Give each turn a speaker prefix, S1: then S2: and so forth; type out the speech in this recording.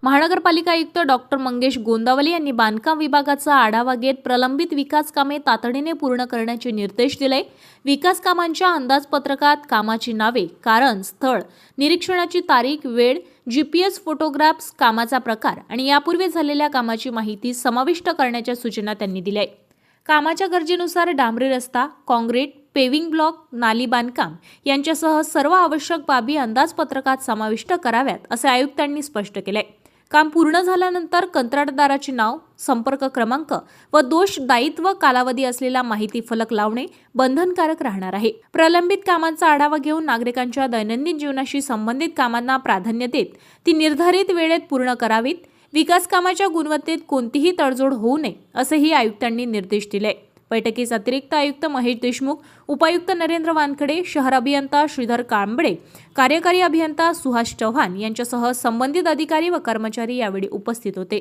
S1: महानगरपालिका आयुक्त डॉक्टर मंगेश गोंदावले यांनी बांधकाम विभागाचा आढावा घेत प्रलंबित विकास कामे तातडीने पूर्ण करण्याचे निर्देश दिले। विकास कामांच्या अंदाजपत्रकात कामाची नावे, कारण, स्थळ, निरीक्षणाची तारीख, वेळ, GPS फोटोग्राफ्स, कामाचा प्रकार आणि यापूर्वी झालेल्या कामाची माहिती समाविष्ट करण्याच्या सूचना त्यांनी दिल्या। कामाच्या गरजेनुसार डांबरी रस्ता, काँक्रीट, पेव्हिंग ब्लॉक, नाली बांधकाम यांच्यासह सर्व आवश्यक बाबी अंदाजपत्रकात समाविष्ट कराव्यात असे आयुक्तांनी स्पष्ट केले। काम पूर्ण झाल्यानंतर कंत्राटदाराचे नाव, संपर्क क्रमांक व दोष दायित्व कालावधी असलेला माहिती फलक लावणे बंधनकारक राहणार आहे। प्रलंबित कामांचा आढावा घेऊन नागरिकांच्या दैनंदिन जीवनाशी संबंधित कामांना प्राधान्य देत ती निर्धारित वेळेत पूर्ण करावीत। विकास कामाच्या गुणवत्तेत कोणतीही तडजोड होऊ नये असेही आयुक्तांनी निर्देश दिले। बैठकीस अतिरिक्त आयुक्त महेश देशमुख, उपायुक्त नरेंद्र वानखडे, शहर अभियंता श्रीधर कांबळे, कार्यकारी अभियंता सुहास चव्हाण यांच्यासह संबंधित अधिकारी व कर्मचारी यावेळी उपस्थित होते।